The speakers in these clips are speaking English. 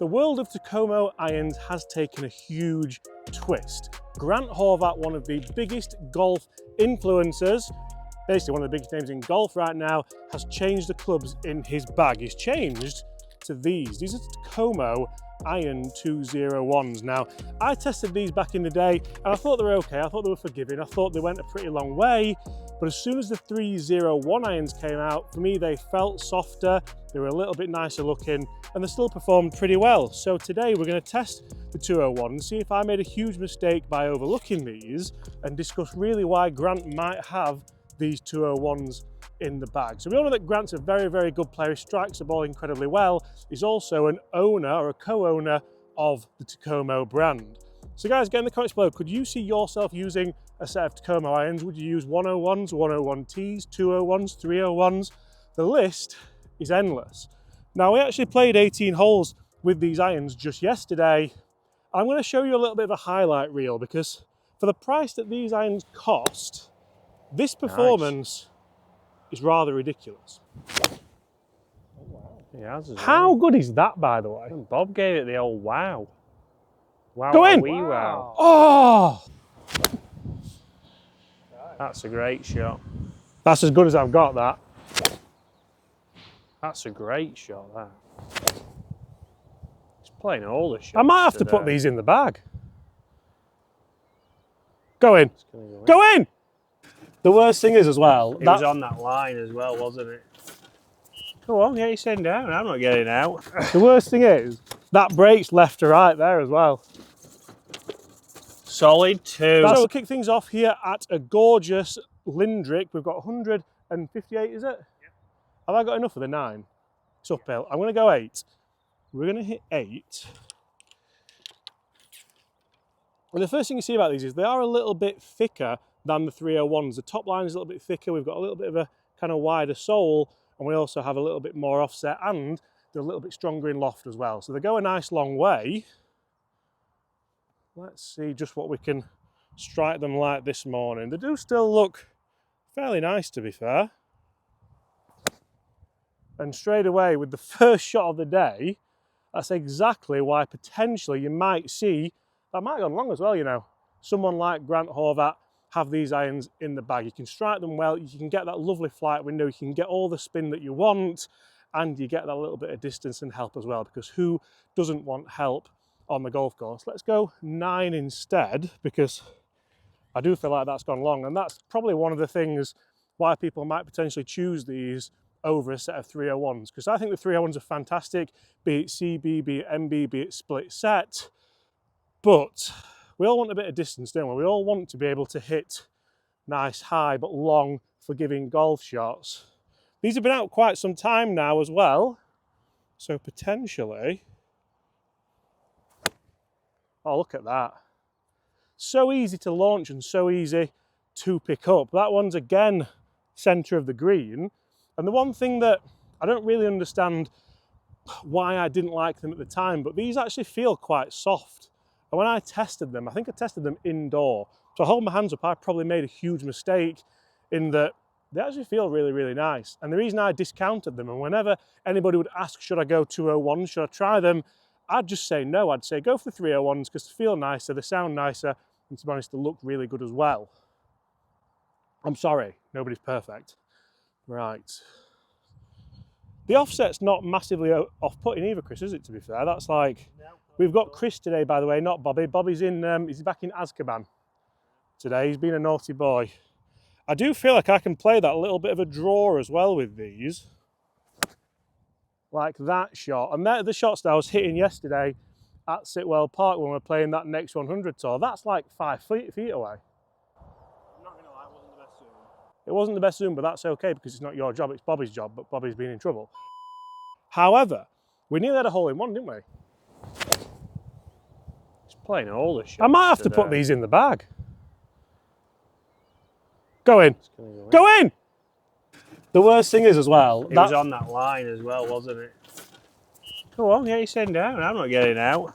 The world of Takomo irons has taken a huge twist. Grant Horvat, one of the biggest golf influencers, basically one of the biggest names in golf right now, has changed the clubs in his bag. He's changed to these. These are Takomo Iron 201s. Now, I tested these back in the day and I thought they were okay. I thought they were forgiving. I thought they went a pretty long way. But as soon as the 301 irons came out, for me, they felt softer. They were a little bit nicer looking and they still performed pretty well. So today we're going to test the 201 and see if I made a huge mistake by overlooking these and discuss really why Grant might have these 201s in the bag. So we all know that Grant's a very, very good player. He strikes the ball incredibly well. He's also an owner or a co-owner of the Takomo brand. So guys, get in the comments below, could you see yourself using a set of Takomo irons? Would you use 101s, 101Ts, 201s, 301s? The list is endless. Now we actually played 18 holes with these irons just yesterday. I'm going to show you a little bit of a highlight reel because for the price that these irons cost, this performance is rather ridiculous. Oh, wow. He has as well. How good is that, by the way? And Bob gave it the old wow. Wow, Go in! Wow. Oh! That's a great shot. That's as good as I've got, that. That's a great shot, that. He's playing all the shots. I might have to put these in the bag. Go in. Go in! The worst thing is as well... It was on that line as well, wasn't it? Go on, get your send down. I'm not getting out. The worst thing is, that breaks left to right there as well. Solid 2. So we'll kick things off here at a gorgeous Lindrick. We've got 158, is it? Yep. Have I got enough for the 9? It's uphill. I'm going to go 8. We're going to hit 8. And the first thing you see about these is they are a little bit thicker than the 301s. The top line is a little bit thicker. We've got a little bit of a kind of wider sole, and we also have a little bit more offset, and they're a little bit stronger in loft as well. So they go a nice long way. Let's see just what we can strike them like this morning. They do still look fairly nice, to be fair. And straight away with the first shot of the day, that's exactly why potentially you might see, that might have gone long as well, you know, someone like Grant Horvat have these irons in the bag. You can strike them well, you can get that lovely flight window, you can get all the spin that you want, and you get that little bit of distance and help as well, because who doesn't want help on the golf course? Let's go 9 instead, because I do feel like that's gone long, and that's probably one of the things why people might potentially choose these over a set of 301s, because I think the 301s are fantastic, be it CB, be it MB, be it split set, but we all want a bit of distance, don't we? We all want to be able to hit nice, high, but long, forgiving golf shots. These have been out quite some time now as well, so potentially... Oh, look at that. So easy to launch and so easy to pick up. That one's again centre of the green. And the one thing that I don't really understand why I didn't like them at the time, but these actually feel quite soft. And when I tested them, I think I tested them indoor. So I hold my hands up, I probably made a huge mistake in that they actually feel really, really nice. And the reason I discounted them, and whenever anybody would ask, should I go 201s, should I try them? I'd just say no. I'd say go for the 301s because they feel nicer, they sound nicer, and to be honest, they look really good as well. I'm sorry, nobody's perfect. Right. The offset's not massively off-putting either, Chris, is it, to be fair? That's like... We've got Chris today, by the way, not Bobby. Bobby's in, he's back in Azkaban today. He's been a naughty boy. I do feel like I can play that little bit of a draw as well with these. Like that shot. And they're the shots that I was hitting yesterday at Sitwell Park when we were playing that next 100 tour. That's like 5 feet away. I'm not going to lie, it wasn't the best zoom. It wasn't the best zoom, but that's okay because it's not your job, it's Bobby's job, but Bobby's been in trouble. However, we nearly had a hole in one, didn't we? He's playing all the shots. I might have to put these in the bag. Go in. Go in! The worst thing is as well... It was on that line as well, wasn't it? Go on, get your send down. I'm not getting out.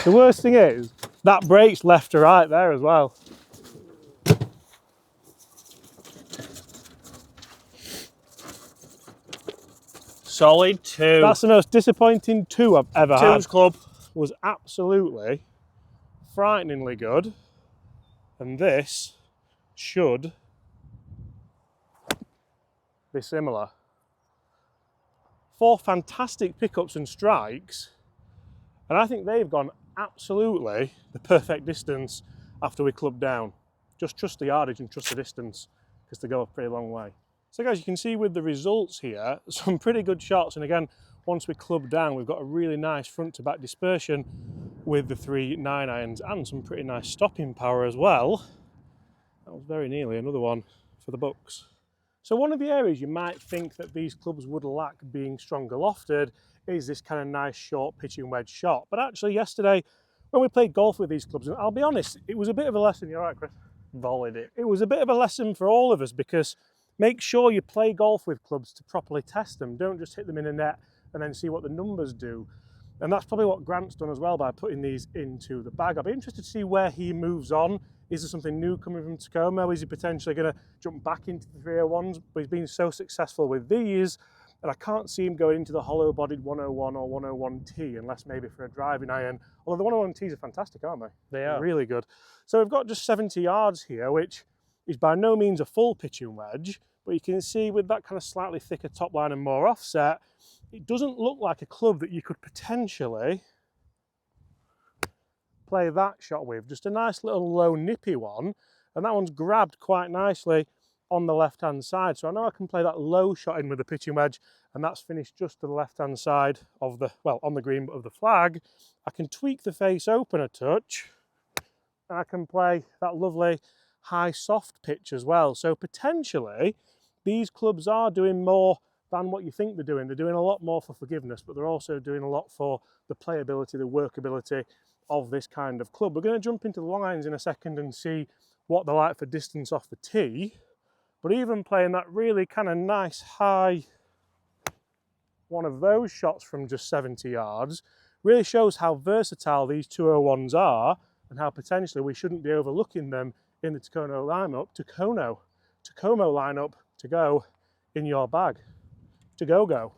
The worst thing is, that breaks left to right there as well. solid 2. That's the most disappointing 2 I've ever had. 2's club. Was absolutely frighteningly good, and this should be similar. 4 fantastic pickups and strikes, and I think they've gone absolutely the perfect distance after we clubbed down. Just trust the yardage and trust the distance, because they go a pretty long way. So guys, you can see with the results here, some pretty good shots, and again, once we club down, we've got a really nice front to back dispersion with the 3 9-irons and some pretty nice stopping power as well. That was very nearly another one for the books. So one of the areas you might think that these clubs would lack being stronger lofted is this kind of nice short pitching wedge shot. But actually yesterday, when we played golf with these clubs, and I'll be honest, it was a bit of a lesson. You're right, Chris? Volleyed it. It was a bit of a lesson for all of us, because make sure you play golf with clubs to properly test them. Don't just hit them in a net and then see what the numbers do. And that's probably what Grant's done as well by putting these into the bag. I'll be interested to see where he moves on. Is there something new coming from Takomo? Is he potentially going to jump back into the 301s? But he's been so successful with these, and I can't see him going into the hollow-bodied 101 or 101T unless maybe for a driving iron. Although the 101Ts are fantastic, aren't they? They are. Really good. So we've got just 70 yards here, which is by no means a full pitching wedge, but you can see with that kind of slightly thicker top line and more offset, it doesn't look like a club that you could potentially play that shot with. Just a nice little low nippy one, and that one's grabbed quite nicely on the left hand side. So I know I can play that low shot in with the pitching wedge, and that's finished just to the left hand side of the, well, on the green of the flag. I can tweak the face open a touch, and I can play that lovely high soft pitch as well. So potentially these clubs are doing more than what you think they're doing. They're doing a lot more for forgiveness, but they're also doing a lot for the playability, the workability of this kind of club. We're going to jump into the long irons in a second and see what they're like for distance off the tee. But even playing that really kind of nice high one of those shots from just 70 yards really shows how versatile these 201s are, and how potentially we shouldn't be overlooking them in the Takomo lineup to go in your bag. To go.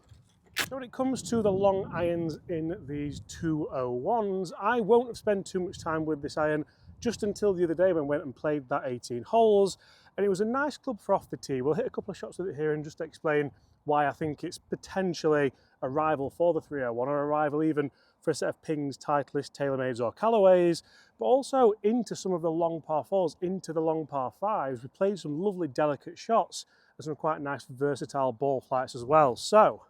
So when it comes to the long irons in these 201s, I won't have spent too much time with this iron just until the other day when I went and played that 18 holes, and it was a nice club for off the tee. We'll hit a couple of shots with it here and just explain why I think it's potentially a rival for the 301, or a rival even for a set of Pings, Titleist, TaylorMades or Callaways, but also into some of the long par 4s, into the long par 5s. We played some lovely delicate shots and some quite nice versatile ball flights as well. So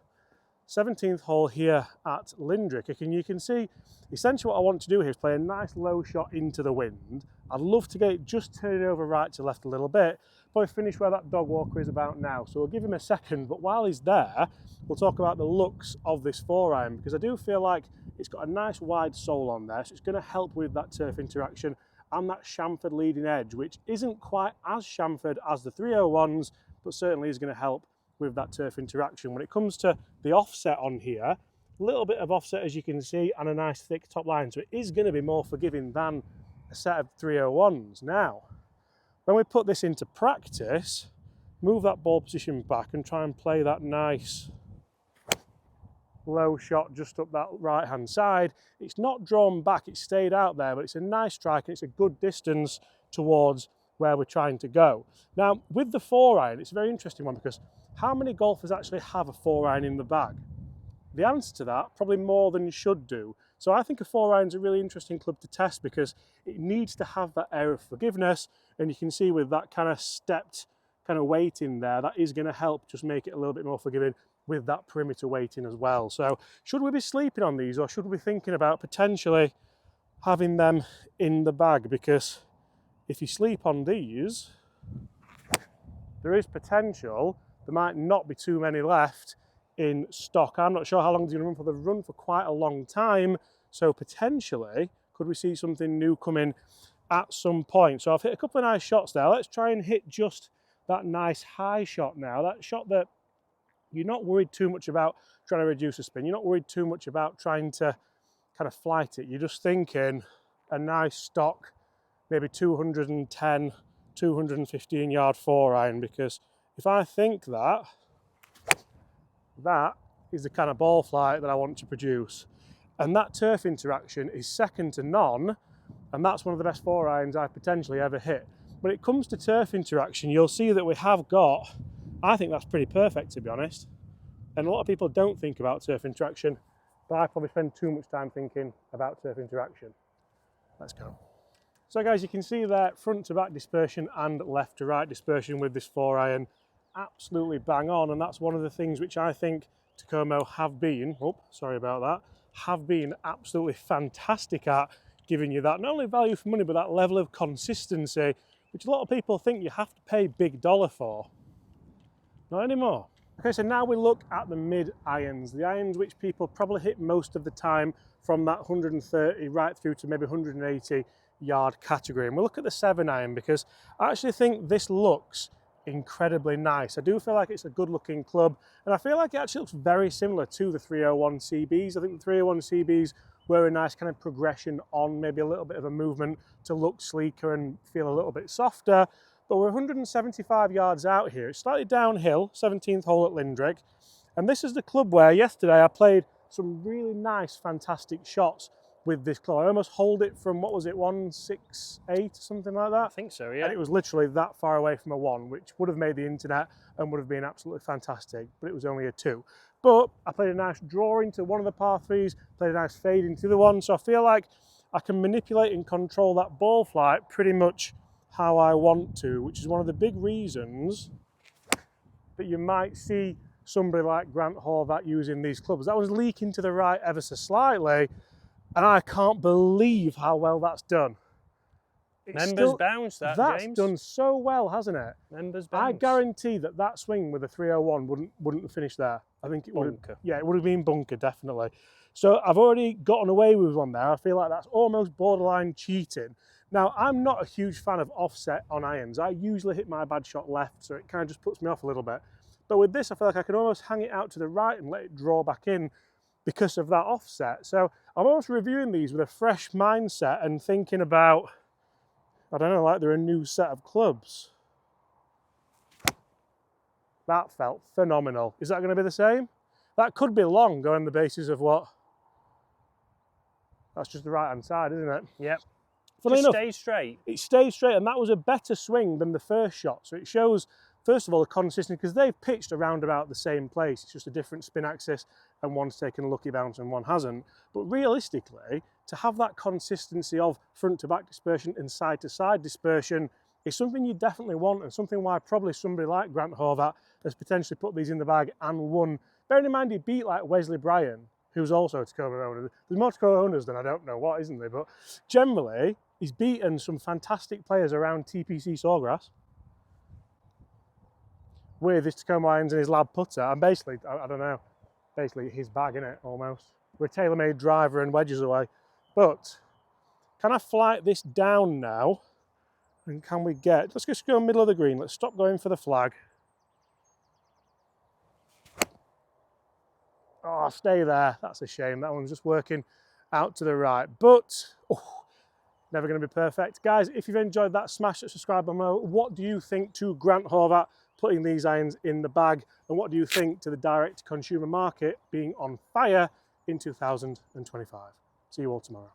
17th hole here at Lindrick, and you can see essentially what I want to do here is play a nice low shot into the wind. I'd love to get it just turning over right to left a little bit, but I finish where that dog walker is about now. So we'll give him a second, but while he's there, we'll talk about the looks of this 4-iron, because I do feel like it's got a nice wide sole on there, so it's going to help with that turf interaction and that chamfered leading edge, which isn't quite as chamfered as the 301s, but certainly is going to help with that turf interaction. When it comes to the offset on here, a little bit of offset as you can see, and a nice thick top line, so it is going to be more forgiving than a set of 301s. Now, when we put this into practice, move that ball position back and try and play that nice low shot just up that right hand side. It's not drawn back, it's stayed out there, but it's a nice strike and it's a good distance towards where we're trying to go. Now with the 4-iron, it's a very interesting one, because how many golfers actually have a 4-iron in the bag? The answer to that, probably more than you should do. So I think a 4-iron is a really interesting club to test, because it needs to have that air of forgiveness, and you can see with that kind of stepped kind of weight in there, that is going to help just make it a little bit more forgiving with that perimeter weighting as well. So should we be sleeping on these, or should we be thinking about potentially having them in the bag? Because if you sleep on these, there is potential there might not be too many left in stock. I'm not sure how long it's going to run for. They've run for quite a long time, so potentially could we see something new come in at some point. So I've hit a couple of nice shots there. Let's try and hit just that nice high shot now, that shot that you're not worried too much about trying to reduce the spin. You're not worried too much about trying to kind of flight it. You're just thinking a nice stock, maybe 210, 215 yard 4-iron, because if I think that is the kind of ball flight that I want to produce. And that turf interaction is second to none, and that's one of the best 4-irons I've potentially ever hit. When it comes to turf interaction, you'll see that we have got, I think that's pretty perfect, to be honest. And a lot of people don't think about turf interaction, but I probably spend too much time thinking about turf interaction. Let's go. So guys, you can see there front to back dispersion and left to right dispersion with this 4-iron. Absolutely bang on, and that's one of the things which I think Takomo have been, have been absolutely fantastic at, giving you that not only value for money but that level of consistency, which a lot of people think you have to pay big dollar for. Not anymore. Okay, so now we look at the mid irons, the irons which people probably hit most of the time from that 130 right through to maybe 180 yard category. And we'll look at the 7-iron because I actually think this looks incredibly nice. I do feel like it's a good looking club, and I feel like it actually looks very similar to the 301 CBs. I think the 301 CBs were a nice kind of progression on, maybe a little bit of a movement to look sleeker and feel a little bit softer. But we're 175 yards out here. It's slightly downhill, 17th hole at Lindrick. And this is the club where yesterday I played some really nice, fantastic shots with this club. I almost holed it from, what was it, 168, something like that? I think so, yeah. And it was literally that far away from a 1, which would have made the internet and would have been absolutely fantastic, but it was only a 2. But I played a nice draw into one of the par 3s, played a nice fade into the one, so I feel like I can manipulate and control that ball flight pretty much how I want to, which is one of the big reasons that you might see somebody like Grant Horvat using these clubs. That was leaking to the right ever so slightly, and I can't believe how well that's done. Members bounce, James. That's done so well, hasn't it? Members bounce. I guarantee that that swing with a 301 wouldn't have finished there. I think it would have, yeah, it would have been bunker, definitely. So I've already gotten away with one there. I feel like that's almost borderline cheating. Now, I'm not a huge fan of offset on irons. I usually hit my bad shot left, so it kind of just puts me off a little bit. But with this, I feel like I can almost hang it out to the right and let it draw back in because of that offset. So I'm almost reviewing these with a fresh mindset and thinking about, I don't know, like they're a new set of clubs. That felt phenomenal. Is that going to be the same? That could be long, going on the basis of what? That's just the right-hand side, isn't it? Yep. Funny enough, stays straight. It stays straight, and that was a better swing than the first shot. So it shows, first of all, the consistency, because they've pitched around about the same place. It's just a different spin axis, and one's taken a lucky bounce and one hasn't. But realistically, to have that consistency of front to back dispersion and side to side dispersion is something you definitely want, and something why probably somebody like Grant Horvat has potentially put these in the bag and won. Bearing in mind he beat like Wesley Bryan, who's also a Takomo owner. There's more Takomo owners than I don't know what, isn't there? But generally, he's beaten some fantastic players around TPC Sawgrass with his Takomo irons and his lab putter, and basically, I don't know, basically his bag, innit, almost. With a tailor-made driver and wedges away. But can I flight this down now? And can we get, let's just go middle of the green. Let's stop going for the flag. Oh, stay there. That's a shame. That one's just working out to the right. But, never going to be perfect. Guys, if you've enjoyed that, smash that subscribe button below. What do you think to Grant Horvat putting these irons in the bag? And what do you think to the direct-to-consumer market being on fire in 2025? See you all tomorrow.